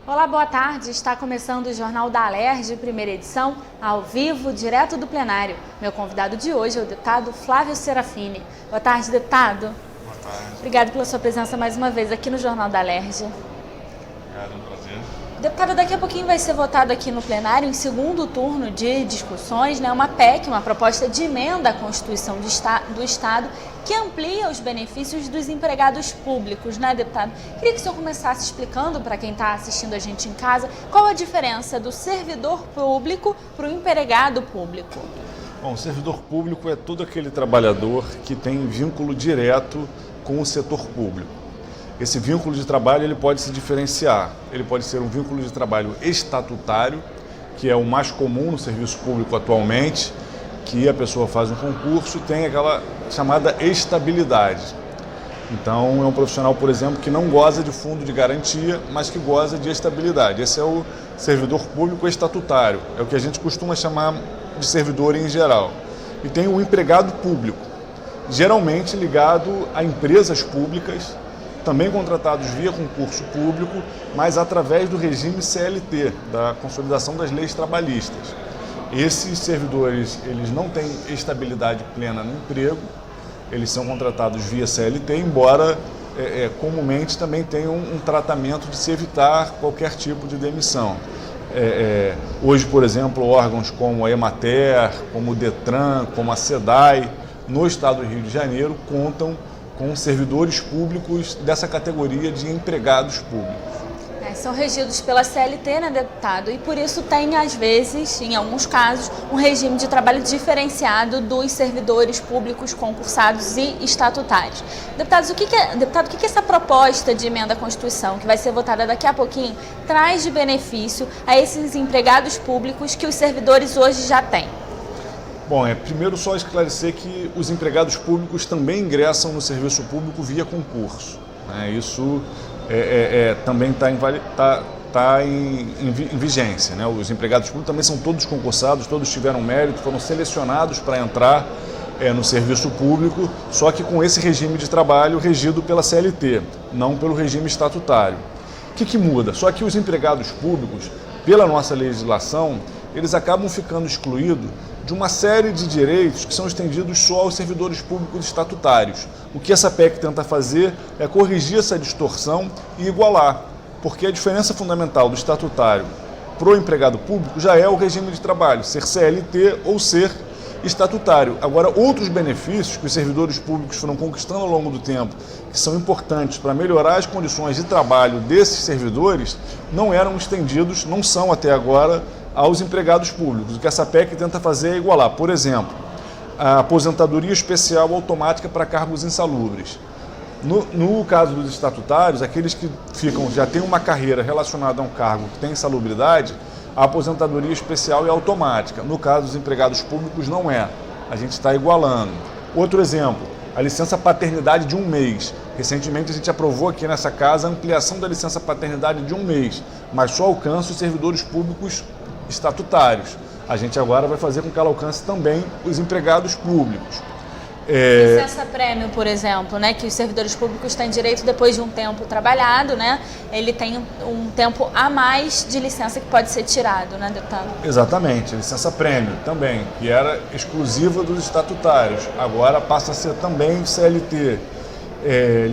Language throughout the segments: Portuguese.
Olá, boa tarde. Está começando o Jornal da Alerj, primeira edição, ao vivo, direto do plenário. Meu convidado de hoje é o deputado Flávio Serafini. Boa tarde, deputado. Boa tarde. Obrigado pela sua presença mais uma vez aqui no Jornal da Alerj. Obrigado, é um prazer. Deputado, daqui a pouquinho vai ser votado aqui no plenário, em segundo turno de discussões, uma PEC, uma proposta de emenda à Constituição do Estado, que amplia os benefícios dos empregados públicos, deputado? Queria que o senhor começasse explicando para quem está assistindo a gente em casa qual a diferença do servidor público para o empregado público. Bom, o servidor público é todo aquele trabalhador que tem vínculo direto com o setor público. Esse vínculo de trabalho ele pode se diferenciar. Ele pode ser um vínculo de trabalho estatutário, que é o mais comum no serviço público atualmente, que a pessoa faz um concurso e tem aquela chamada estabilidade. Então, é um profissional, por exemplo, que não goza de fundo de garantia, mas que goza de estabilidade. Esse é o servidor público estatutário, é o que a gente costuma chamar de servidor em geral. E tem o empregado público, geralmente ligado a empresas públicas, também contratados via concurso público, mas através do regime CLT, da Consolidação das Leis Trabalhistas. Esses servidores, eles não têm estabilidade plena no emprego, eles são contratados via CLT, embora comumente também tenham um tratamento de se evitar qualquer tipo de demissão. Hoje, por exemplo, órgãos como a Emater, como o Detran, como a SEDAI, no estado do Rio de Janeiro, contam com servidores públicos dessa categoria de empregados públicos. São regidos pela CLT, deputado? E por isso tem, às vezes, em alguns casos, um regime de trabalho diferenciado dos servidores públicos concursados e estatutários. Deputados, o que essa proposta de emenda à Constituição, que vai ser votada daqui a pouquinho, traz de benefício a esses empregados públicos que os servidores hoje já têm? Bom, primeiro só esclarecer que os empregados públicos também ingressam no serviço público via concurso. Isso também está em vigência. Os empregados públicos também são todos concursados, todos tiveram mérito, foram selecionados para entrar no serviço público, só que com esse regime de trabalho regido pela CLT, não pelo regime estatutário. O que muda? Só que os empregados públicos, pela nossa legislação, eles acabam ficando excluídos de uma série de direitos que são estendidos só aos servidores públicos estatutários. O que essa PEC tenta fazer é corrigir essa distorção e igualar, porque a diferença fundamental do estatutário para o empregado público já é o regime de trabalho, ser CLT ou ser estatutário. Agora, outros benefícios que os servidores públicos foram conquistando ao longo do tempo, que são importantes para melhorar as condições de trabalho desses servidores, não eram estendidos, não são até agora, aos empregados públicos. O que essa PEC tenta fazer é igualar. Por exemplo, a aposentadoria especial automática para cargos insalubres. No caso dos estatutários, aqueles que já têm uma carreira relacionada a um cargo que tem insalubridade, a aposentadoria especial é automática. No caso dos empregados públicos, não é. A gente está igualando. Outro exemplo, a licença paternidade de 1 mês. Recentemente a gente aprovou aqui nessa casa a ampliação da licença paternidade de 1 mês, mas só alcança os servidores públicos estatutários. A gente agora vai fazer com que ela alcance também os empregados públicos. Licença prêmio, por exemplo, que os servidores públicos têm direito depois de um tempo trabalhado, ele tem um tempo a mais de licença que pode ser tirado, deputado? Exatamente, licença prêmio também, que era exclusiva dos estatutários, agora passa a ser também CLT.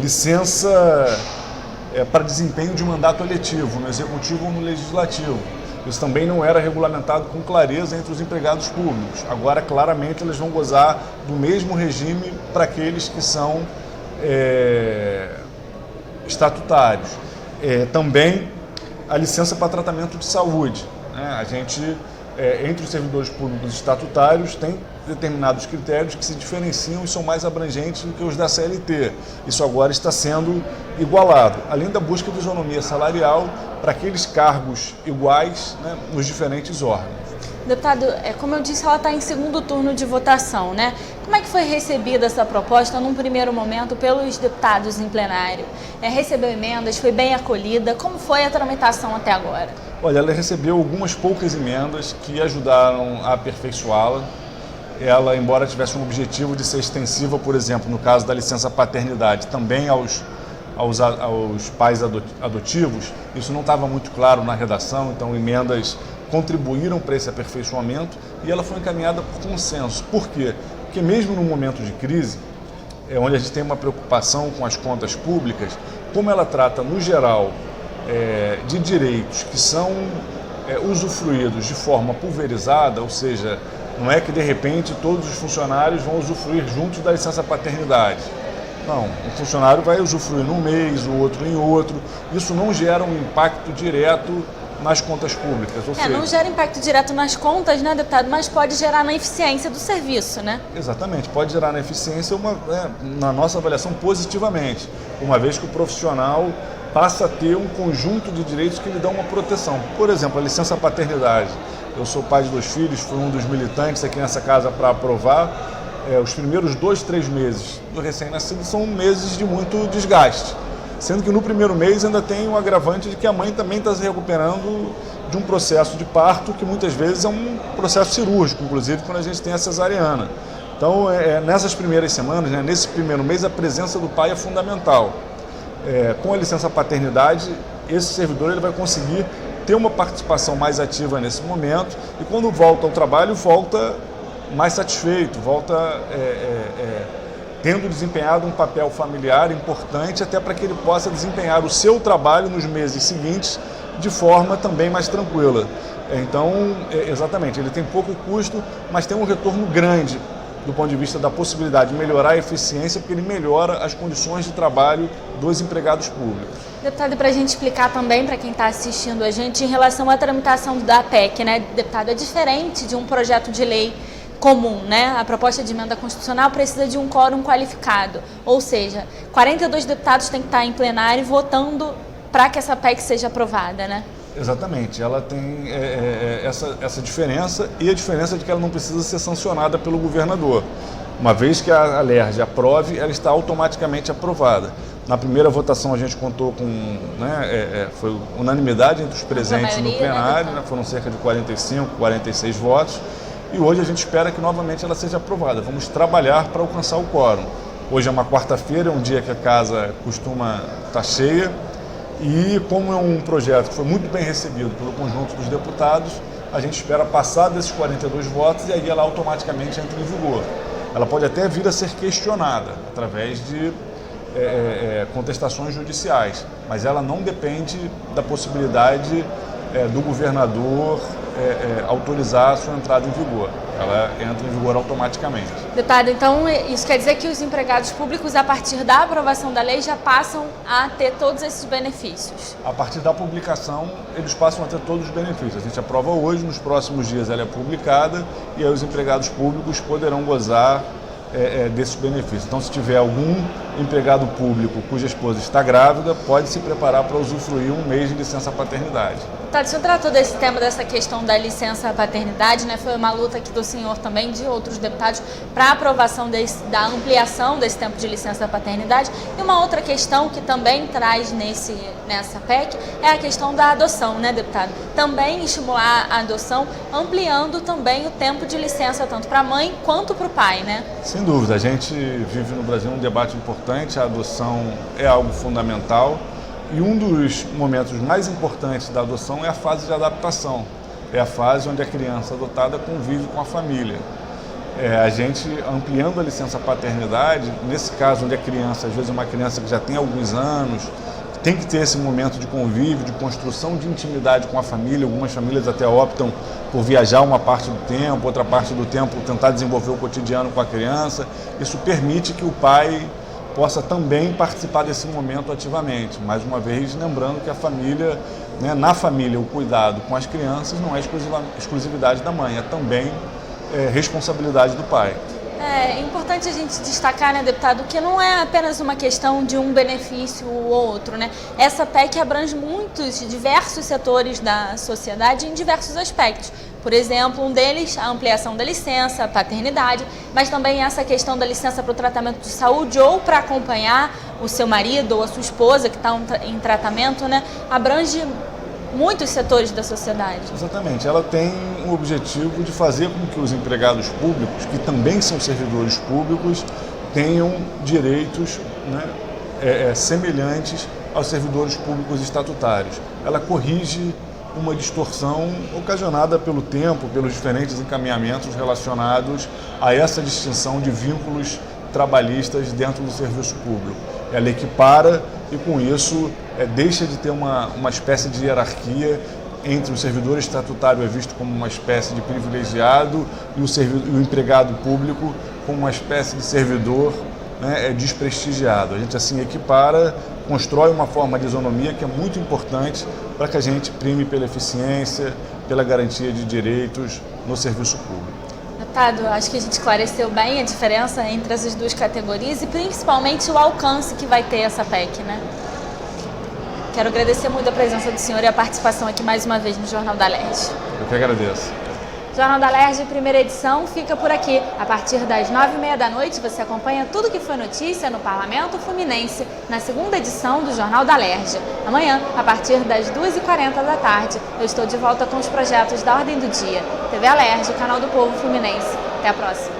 Licença para desempenho de mandato eletivo, no executivo ou no legislativo. Isso também não era regulamentado com clareza entre os empregados públicos. Agora, claramente, eles vão gozar do mesmo regime para aqueles que são estatutários. Também a licença para tratamento de saúde. A gente, entre os servidores públicos estatutários, tem determinados critérios que se diferenciam e são mais abrangentes do que os da CLT. Isso agora está sendo igualado, além da busca de isonomia salarial para aqueles cargos iguais nos diferentes órgãos. Deputado, como eu disse, ela está em segundo turno de votação, Como é que foi recebida essa proposta num primeiro momento pelos deputados em plenário? Recebeu emendas, foi bem acolhida? Como foi a tramitação até agora? Olha, ela recebeu algumas poucas emendas que ajudaram a aperfeiçoá-la. Ela, embora tivesse um objetivo de ser extensiva, por exemplo, no caso da licença paternidade, também aos aos pais adotivos, isso não estava muito claro na redação, então emendas contribuíram para esse aperfeiçoamento e ela foi encaminhada por consenso. Por quê? Porque mesmo no momento de crise, onde a gente tem uma preocupação com as contas públicas, como ela trata, no geral, de direitos que são usufruídos de forma pulverizada, ou seja, não é que de repente todos os funcionários vão usufruir juntos da licença paternidade. Não, o funcionário vai usufruir num mês, o outro em outro. Isso não gera um impacto direto nas contas públicas. Ou seja, não gera impacto direto nas contas, né, deputado, mas pode gerar na eficiência do serviço, né? Exatamente, pode gerar na eficiência, na nossa avaliação, positivamente, uma vez que o profissional passa a ter um conjunto de direitos que lhe dão uma proteção. Por exemplo, a licença paternidade. Eu sou pai de 2 filhos, fui um dos militantes aqui nessa casa para aprovar. Os primeiros 2, 3 meses do recém-nascido são meses de muito desgaste, sendo que no primeiro mês ainda tem o agravante de que a mãe também está se recuperando de um processo de parto que muitas vezes é um processo cirúrgico, inclusive quando a gente tem a cesariana. Então, nessas primeiras semanas, né, nesse primeiro mês, a presença do pai é fundamental. Com a licença paternidade, esse servidor ele vai conseguir ter uma participação mais ativa nesse momento e quando volta ao trabalho, volta mais satisfeito, volta tendo desempenhado um papel familiar importante até para que ele possa desempenhar o seu trabalho nos meses seguintes de forma também mais tranquila. Então, exatamente, ele tem pouco custo, mas tem um retorno grande do ponto de vista da possibilidade de melhorar a eficiência, porque ele melhora as condições de trabalho dos empregados públicos. Deputado, e para a gente explicar também para quem está assistindo a gente, em relação à tramitação da PEC, né, deputado, é diferente de um projeto de lei comum, né? A proposta de emenda constitucional precisa de um quórum qualificado, ou seja, 42 deputados têm que estar em plenário votando para que essa PEC seja aprovada, né? Exatamente, ela tem essa diferença e a diferença de que ela não precisa ser sancionada pelo governador. Uma vez que a LERJ aprove, ela está automaticamente aprovada. Na primeira votação a gente contou com, foi unanimidade entre os presentes no plenário, né? Foram cerca de 45, 46 votos. E hoje a gente espera que novamente ela seja aprovada. Vamos trabalhar para alcançar o quórum. Hoje é uma quarta-feira, é um dia que a casa costuma estar cheia. E como é um projeto que foi muito bem recebido pelo conjunto dos deputados, a gente espera passar desses 42 votos e aí ela automaticamente entra em vigor. Ela pode até vir a ser questionada através de contestações judiciais, mas ela não depende da possibilidade do governador autorizar a sua entrada em vigor. Ela entra em vigor automaticamente. Deputado, então isso quer dizer que os empregados públicos, a partir da aprovação da lei, já passam a ter todos esses benefícios? A partir da publicação, eles passam a ter todos os benefícios. A gente aprova hoje, nos próximos dias ela é publicada e aí os empregados públicos poderão gozar desses benefícios. Então, se tiver algum empregado público cuja esposa está grávida, pode se preparar para usufruir um mês de licença paternidade. Tá, o senhor tratou desse tema, dessa questão da licença paternidade, né? Foi uma luta aqui do senhor também, de outros deputados, para a aprovação da ampliação desse tempo de licença paternidade. E uma outra questão que também traz nessa PEC é a questão da adoção, né, deputado? Também estimular a adoção, ampliando também o tempo de licença, tanto para a mãe quanto para o pai, né? Sem dúvida, a gente vive no Brasil um debate importante, a adoção é algo fundamental. E um dos momentos mais importantes da adoção é a fase de adaptação. É a fase onde a criança adotada convive com a família. A gente ampliando a licença paternidade, nesse caso onde a criança, às vezes é uma criança que já tem alguns anos, tem que ter esse momento de convívio, de construção de intimidade com a família. Algumas famílias até optam por viajar uma parte do tempo, outra parte do tempo tentar desenvolver o cotidiano com a criança. Isso permite que o pai possa também participar desse momento ativamente. Mais uma vez, lembrando que a família, na família, o cuidado com as crianças não é exclusividade da mãe, é também responsabilidade do pai. É importante a gente destacar, né, deputado, que não é apenas uma questão de um benefício ou outro, né? Essa PEC abrange diversos setores da sociedade em diversos aspectos. Por exemplo, um deles, a ampliação da licença, paternidade, mas também essa questão da licença para o tratamento de saúde ou para acompanhar o seu marido ou a sua esposa que está em tratamento, né? Abrange muitos setores da sociedade. Exatamente. Ela tem o objetivo de fazer com que os empregados públicos, que também são servidores públicos, tenham direitos, semelhantes aos servidores públicos estatutários. Ela corrige uma distorção ocasionada pelo tempo, pelos diferentes encaminhamentos relacionados a essa distinção de vínculos trabalhistas dentro do serviço público. Ela equipara e, com isso, deixa de ter uma espécie de hierarquia entre o servidor estatutário é visto como uma espécie de privilegiado e o empregado público como uma espécie de servidor, né, desprestigiado. A gente assim equipara, constrói uma forma de isonomia que é muito importante para que a gente prime pela eficiência, pela garantia de direitos no serviço público. Deputado, acho que a gente esclareceu bem a diferença entre essas duas categorias e principalmente o alcance que vai ter essa PEC, né? Quero agradecer muito a presença do senhor e a participação aqui mais uma vez no Jornal da Alerj. Eu que agradeço. Jornal da Alerj, primeira edição, fica por aqui. A partir das 9h30 da noite, você acompanha tudo que foi notícia no Parlamento Fluminense, na segunda edição do Jornal da Alerj. Amanhã, a partir das 2h40 da tarde, eu estou de volta com os projetos da Ordem do Dia. TV Alerj, canal do Povo Fluminense. Até a próxima.